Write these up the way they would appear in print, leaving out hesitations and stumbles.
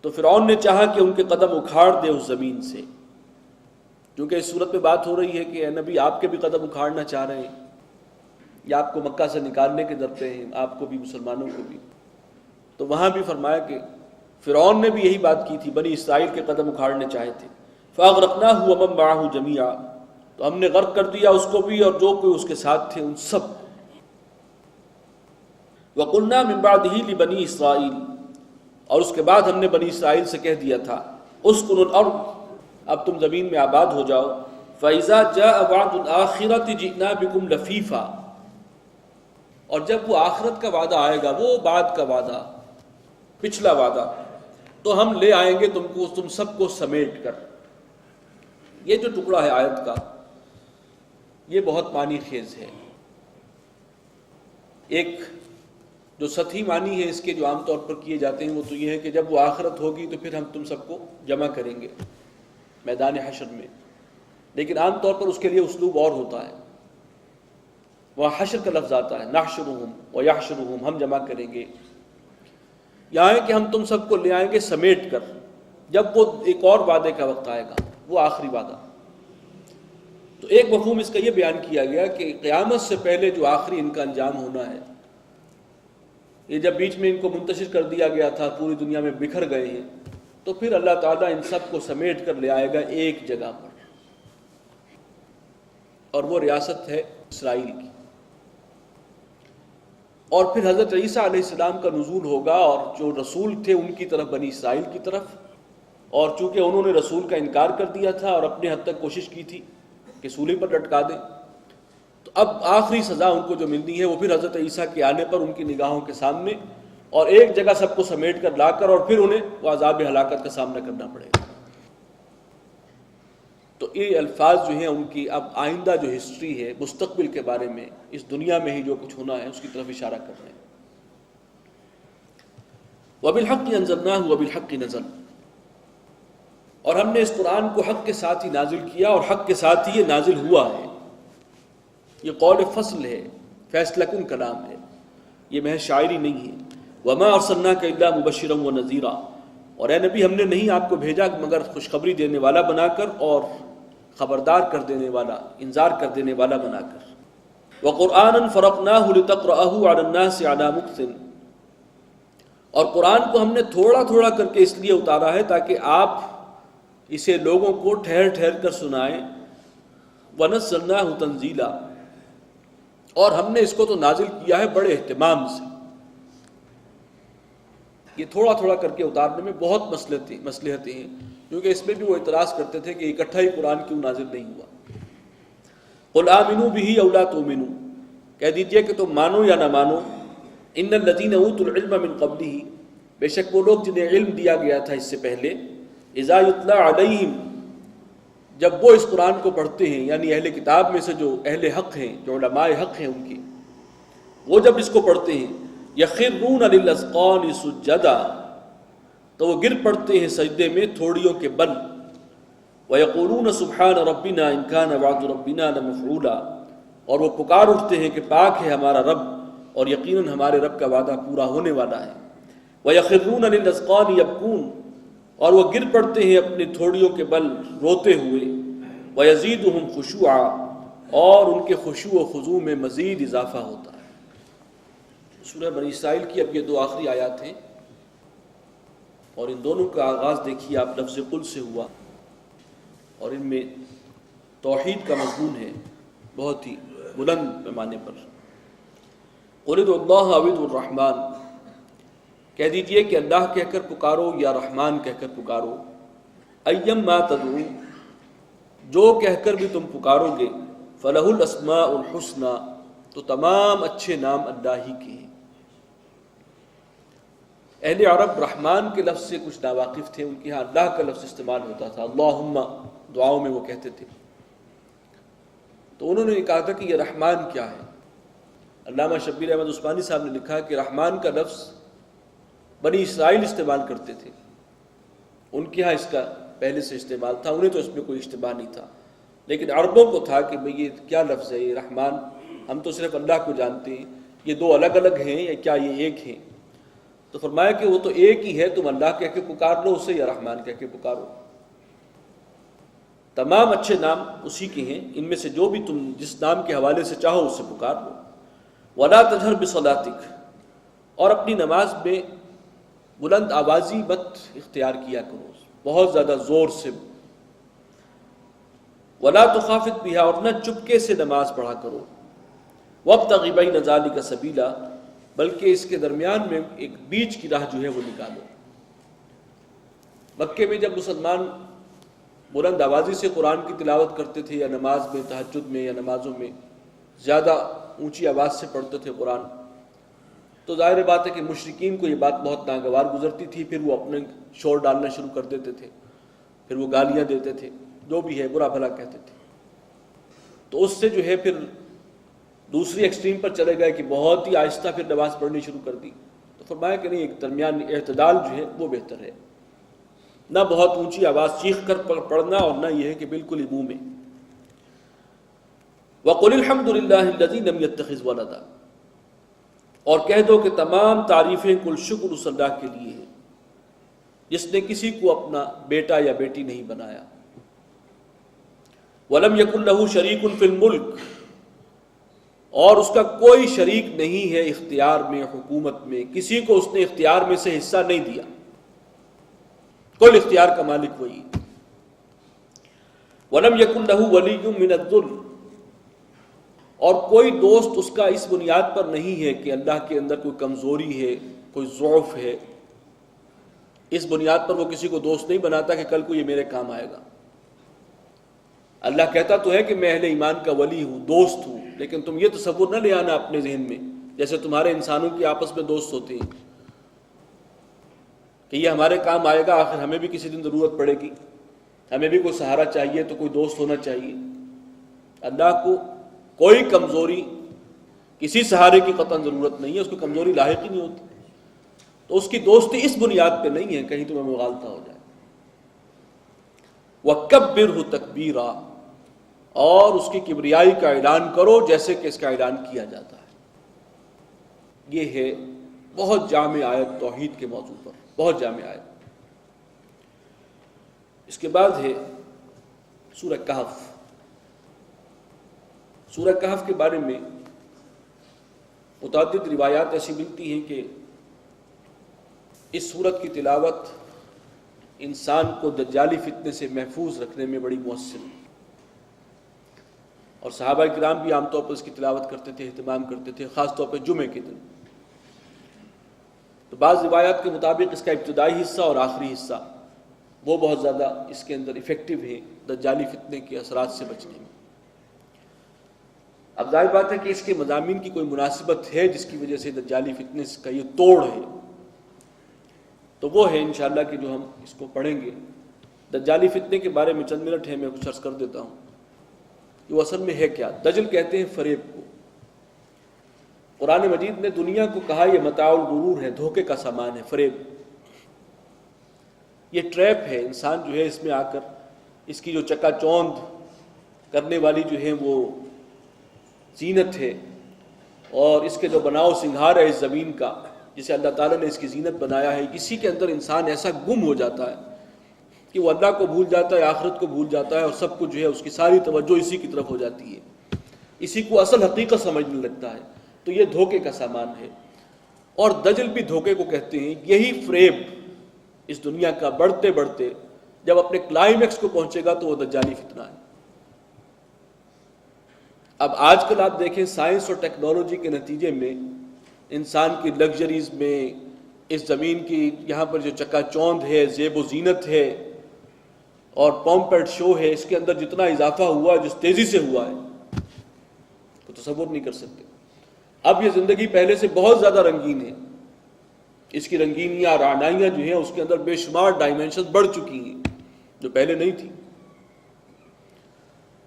تو فرعون نے چاہا کہ ان کے قدم اکھاڑ دے اس زمین سے، کیونکہ اس صورت میں بات ہو رہی ہے کہ اے نبی آپ کے بھی قدم اکھاڑنا چاہ رہے ہیں، یا آپ کو مکہ سے نکالنے کے در پہ ہیں، آپ کو بھی مسلمانوں کو بھی۔ تو وہاں بھی فرمایا کہ فرعون نے بھی یہی بات کی تھی، بنی اسرائیل کے قدم اکھاڑنے چاہے تھے۔ فَأَغْرَقْنَاهُ وَمَن مَّعَهُ جَمِيعًا، تو ہم نے غرق کر دیا اس کو بھی اور جو کوئی اس کے ساتھ تھے ان سب۔ وَقُلْنَا مِن بَعْدِهِ لِبَنِي إِسْرَائِيل، اور اس کے بعد ہم نے بنی اسرائیل سے کہہ دیا تھا اسکنوا الارض، اب تم زمین میں آباد ہو جاؤ۔ فَإِذَا جَاءَ وَعْدُ الْآخِرَةِ جِئْنَا بِكُمْ لَفِيفًا، اور جب وہ آخرت کا وعدہ آئے گا، وہ بعد کا وعدہ، پچھلا وعدہ، تو ہم لے آئیں گے تم سب کو سمیٹ کر۔ یہ جو ٹکڑا ہے آیت کا، یہ بہت معنی خیز ہے۔ ایک جو سطحی معنی ہے اس کے جو عام طور پر کیے جاتے ہیں وہ تو یہ ہے کہ جب وہ آخرت ہوگی تو پھر ہم تم سب کو جمع کریں گے میدان حشر میں، لیکن عام طور پر اس کے لیے اسلوب اور ہوتا ہے۔ وہاں حشر کا لفظ آتا ہے، نحشرہم ویحشرہم، ہم جمع کریں گے۔ یہاں ہے کہ ہم تم سب کو لے آئیں گے سمیٹ کر، جب وہ ایک اور وعدے کا وقت آئے گا، وہ آخری وعدہ۔ تو ایک مفہوم اس کا یہ بیان کیا گیا کہ قیامت سے پہلے جو آخری ان کا انجام ہونا ہے، یہ جب بیچ میں ان کو منتشر کر دیا گیا تھا، پوری دنیا میں بکھر گئے ہیں، تو پھر اللہ تعالیٰ ان سب کو سمیٹ کر لے آئے گا ایک جگہ پر، اور وہ ریاست ہے اسرائیل کی۔ اور پھر حضرت عیسیٰ علیہ السلام کا نزول ہوگا، اور جو رسول تھے ان کی طرف، بنی اسرائیل کی طرف، اور چونکہ انہوں نے رسول کا انکار کر دیا تھا اور اپنے حد تک کوشش کی تھی کہ سولی پر لٹکا دیں، تو اب آخری سزا ان کو جو ملنی ہے وہ پھر حضرت عیسیٰ کے آنے پر ان کی نگاہوں کے سامنے، اور ایک جگہ سب کو سمیٹ کر لا کر، اور پھر انہیں وہ عذاب ہلاکت کا سامنا کرنا پڑے گا۔ تو یہ الفاظ جو ہیں ان کی اب آئندہ جو ہسٹری ہے، مستقبل کے بارے میں، اس دنیا میں ہی جو کچھ ہونا ہے اس کی طرف اشارہ کر رہے ہیں۔ وَبِالْحَقِّ أَنزَلْنَاهُ وَبِالْحَقِّ نَزَلَ، اور ہم نے اس قرآن کو حق کے ساتھ ہی نازل کیا اور حق کے ساتھ ہی یہ نازل ہوا ہے۔ یہ قول فصل ہے، فیصلہ کن کلام ہے، یہ محض شاعری نہیں ہے۔ وَمَا أَرْسَلْنَاكَ إِلَّا مُبَشِّرًا وَنَذِيرًا، اور اے نبی ہم نے نہیں آپ کو بھیجا مگر خوشخبری دینے والا بنا کر اور خبردار کر دینے والا، انذار کر دینے والا بنا کر۔ وَقُرْآنًا فَرَقْنَاهُ لِتَقْرَأَهُ عَلَى النَّاسِ عَلَى مُكْثٍ، اور قرآن کو ہم نے تھوڑا تھوڑا کر کے اس لیے اتارا ہے تاکہ آپ اسے لوگوں کو ٹھہر ٹھہر کر سنائیں۔ وَنَزَّلْنَاهُ تَنزِيلًا، اور ہم نے اس کو تو نازل کیا ہے بڑے اہتمام سے۔ یہ تھوڑا تھوڑا کر کے اتارنے میں بہت مصلحتیں ہیں، کیونکہ اس میں بھی وہ اعتراض کرتے تھے کہ اکٹھا ہی قرآن کیوں نازل نہیں ہوا۔ قُلْ آمِنُوا بِهِ أَوْ لَا تُؤْمِنُوا، کہہ دیجئے کہ تم مانو یا نہ مانو۔ إِنَّ الَّذِينَ أُوتُوا الْعِلْمَ مِنْ قَبْلِهِ، بے شک وہ لوگ جنہیں علم دیا گیا تھا اس سے پہلے، إِذَا يُتْلَىٰ عَلَيْهِمْ، جب وہ اس قرآن کو پڑھتے ہیں، یعنی اہل کتاب میں سے جو اہل حق ہیں، جو علماء حق ہیں ان کے، وہ جب اس کو پڑھتے ہیں، يَخِرُّونَ لِلْأَذْقَانِ سُجَّدًا، تو وہ گر پڑتے ہیں سجدے میں تھوڑیوں کے بل۔ وَيَقُولُونَ سُبْحَانَ رَبِّنَا إِن كَانَ وَعْدُ رَبِّنَا لَمَفْعُولًا، اور وہ پکار اٹھتے ہیں کہ پاک ہے ہمارا رب، اور یقیناً ہمارے رب کا وعدہ پورا ہونے والا ہے۔ وَيَخِرُّونَ لِلْأَذْقَانِ يَبْكُونَ، اور وہ گر پڑتے ہیں اپنی تھوڑیوں کے بل روتے ہوئے۔ وَيَزِيدُهُمْ خُشُوعًا، اور ان کے خشوع و خضوع میں مزید اضافہ ہوتا ہے۔ سورہ بنی اسرائیل کی اب یہ دو آخری آیات ہیں، اور ان دونوں کا آغاز دیکھیے آپ لفظ قل سے ہوا، اور ان میں توحید کا مضمون ہے بہت ہی بلند پیمانے پر۔ قُلِ ادعوا اللَّهَ أَوِ ادعوا الرَّحْمَٰنَ، کہہ دیجئے کہ اللہ کہہ کر پکارو یا رحمان کہہ کر پکارو۔ أَيَّمَّا تَدْعُوا، جو کہہ کر بھی تم پکارو گے، فَلَهُ الْأَسْمَاءُ الْحُسْنَىٰ، تو تمام اچھے نام اللہ ہی کے ہیں۔ اہل عرب رحمان کے لفظ سے کچھ ناواقف تھے، ان کے ہاں اللہ کا لفظ استعمال ہوتا تھا، اللہم دعاؤں میں وہ کہتے تھے۔ تو انہوں نے کہا تھا کہ یہ رحمان کیا ہے؟ علامہ شبیر احمد عثمانی صاحب نے لکھا کہ رحمان کا لفظ بنی اسرائیل استعمال کرتے تھے، ان کے ہاں اس کا پہلے سے استعمال تھا، انہیں تو اس میں کوئی اشتباہ نہیں تھا، لیکن عربوں کو تھا کہ بھئی یہ کیا لفظ ہے، یہ رحمان، ہم تو صرف اللہ کو جانتے ہیں، یہ دو الگ الگ ہیں یا کیا یہ ایک ہیں؟ تو فرمایا کہ وہ تو ایک ہی ہے، تم اللہ کہہ کے پکار لو اسے یا رحمان کہہ کے پکارو، تمام اچھے نام اسی کے ہیں، ان میں سے جو بھی تم جس نام کے حوالے سے چاہو اس سے پکار لو۔ وَلَا تَجْهَرْ بِصَلَاتِكَ، اور اپنی نماز میں بلند آوازی مت اختیار کیا کرو، بہت زیادہ زور سے۔ وَلَا تُخَافِتْ بِهَا، اور نہ چپکے سے نماز پڑھا کرو۔ وَابْتَغِ بَيْنَ ذَلِكَ سَبِيلًا، بلکہ اس کے درمیان میں ایک بیچ کی راہ جو ہے وہ نکالو۔ مکے میں جب مسلمان بلند آوازی سے قرآن کی تلاوت کرتے تھے، یا نماز میں، تہجد میں یا نمازوں میں زیادہ اونچی آواز سے پڑھتے تھے قرآن، تو ظاہر بات ہے کہ مشرکین کو یہ بات بہت ناگوار گزرتی تھی، پھر وہ اپنے شور ڈالنا شروع کر دیتے تھے، پھر وہ گالیاں دیتے تھے، جو بھی ہے برا بھلا کہتے تھے۔ تو اس سے جو ہے پھر دوسری ایکسٹریم پر چلے گئے کہ بہت ہی آہستہ پھر نماز پڑھنی شروع کر دی۔ تو فرمایا کہ نہیں، ایک درمیان اعتدال جو ہے وہ بہتر ہے، نہ بہت اونچی آواز چیخ کر پڑھنا اور نہ یہ ہے کہ بالکل ہی منہ میں۔ وَقُلِ الْحَمْدُ لِلَّهِ الَّذِي لَمْ يَتَّخِذْ وَلَدًا، اور کہہ دو کہ تمام تعریفیں کل شکر اس اللہ کے لیے ہے جس نے کسی کو اپنا بیٹا یا بیٹی نہیں بنایا۔ وَلَمْ يَكُنْ لَهُ شَرِيكٌ فِي الْمُلْكِ، اور اس کا کوئی شریک نہیں ہے اختیار میں، حکومت میں، کسی کو اس نے اختیار میں سے حصہ نہیں دیا، کل اختیار کا مالک وہی۔ وَلَمْ يَكُنْ لَهُ وَلِيٌّ مِّنَ الذُّلِّ، اور کوئی دوست اس کا اس بنیاد پر نہیں ہے کہ اللہ کے اندر کوئی کمزوری ہے، کوئی ضعف ہے، اس بنیاد پر وہ کسی کو دوست نہیں بناتا کہ کل کو یہ میرے کام آئے گا۔ اللہ کہتا تو ہے کہ میں اہل ایمان کا ولی ہوں، دوست ہوں، لیکن تم یہ تصور نہ لے آنا اپنے ذہن میں جیسے تمہارے انسانوں کی آپس میں دوست ہوتے ہیں کہ یہ ہمارے کام آئے گا، آخر ہمیں بھی کسی دن ضرورت پڑے گی، ہمیں بھی کوئی سہارا چاہیے تو کوئی دوست ہونا چاہیے۔ اللہ کو کوئی کمزوری، کسی سہارے کی قطعاً ضرورت نہیں ہے، اس کو کمزوری لاحق ہی نہیں ہوتی، تو اس کی دوستی اس بنیاد پہ نہیں ہے کہیں تمہیں مغالطہ ہو جائے۔ وَكَبِّرْهُ تَكْبِيرًا، اور اس کی کبریائی کا اعلان کرو جیسے کہ اس کا اعلان کیا جاتا ہے۔ یہ ہے بہت جامع آیت توحید کے موضوع پر، بہت جامع آیت۔ اس کے بعد ہے سورہ کہف۔ سورہ کہف کے بارے میں متعدد روایات ایسی ملتی ہیں کہ اس سورت کی تلاوت انسان کو دجالی فتنے سے محفوظ رکھنے میں بڑی مؤثر ہے، اور صحابہ کرام بھی عام طور پر اس کی تلاوت کرتے تھے، اہتمام کرتے تھے، خاص طور پہ جمعے کے دن۔ تو بعض روایات کے مطابق اس کا ابتدائی حصہ اور آخری حصہ وہ بہت زیادہ اس کے اندر افیکٹو ہے دجالی فتنے کے اثرات سے بچنے میں۔ اب ظاہر بات ہے کہ اس کے مضامین کی کوئی مناسبت ہے جس کی وجہ سے دجالی فتنے کا یہ توڑ ہے، تو وہ ہے انشاءاللہ کہ جو ہم اس کو پڑھیں گے۔ دجالی فتنے کے بارے میں چند منٹ ہے، میں کچھ عرض کر دیتا ہوں۔ یہ وہ اصل میں ہے کیا؟ دجل کہتے ہیں فریب کو۔ قرآن مجید نے دنیا کو کہا یہ متاع الغرور ہے، دھوکے کا سامان ہے، فریب، یہ ٹریپ ہے۔ انسان جو ہے اس میں آ کر اس کی جو چکا چوند کرنے والی جو ہے وہ زینت ہے، اور اس کے جو بناؤ سنگھار ہے اس زمین کا جسے اللہ تعالیٰ نے اس کی زینت بنایا ہے، اسی کے اندر انسان ایسا گم ہو جاتا ہے کہ وہ اللہ کو بھول جاتا ہے، آخرت کو بھول جاتا ہے، اور سب کچھ جو ہے اس کی ساری توجہ اسی کی طرف ہو جاتی ہے، اسی کو اصل حقیقت سمجھنے لگتا ہے۔ تو یہ دھوکے کا سامان ہے، اور دجل بھی دھوکے کو کہتے ہیں۔ یہی فریب اس دنیا کا بڑھتے بڑھتے جب اپنے کلائمیکس کو پہنچے گا تو وہ دجالی فتنہ ہے۔ اب آج کل آپ دیکھیں سائنس اور ٹیکنالوجی کے نتیجے میں انسان کی لگژریز میں، اس زمین کی یہاں پر جو چکا چوند ہے، زیب و زینت ہے اور پومپ اینڈ شو ہے، اس کے اندر جتنا اضافہ ہوا ہے، جس تیزی سے ہوا ہے، تو تصور نہیں کر سکتے۔ اب یہ زندگی پہلے سے بہت زیادہ رنگین ہے، اس کی رنگینیاں اور رعنائیاں جو ہیں اس کے اندر بے شمار ڈائمینشنز بڑھ چکی ہیں جو پہلے نہیں تھی۔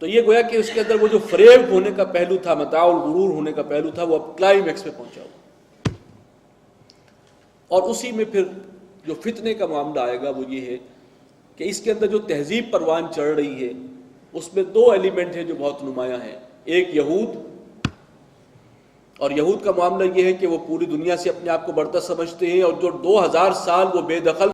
تو یہ گویا کہ اس کے اندر وہ جو فریب ہونے کا پہلو تھا، متاع الغرور ہونے کا پہلو تھا، وہ اب کلائمیکس پہ پہنچا ہوا، اور اسی میں پھر جو فتنے کا معاملہ آئے گا وہ یہ ہے کہ اس کے اندر جو تہذیب پروان چڑھ رہی ہے اس میں دو ایلیمنٹ ہیں جو بہت نمایاں ہیں، ایک یہود اور یہود کا معاملہ یہ ہے کہ وہ پوری دنیا سے اپنے آپ کو برتر سمجھتے ہیں، اور جو 2000 سال وہ بے دخل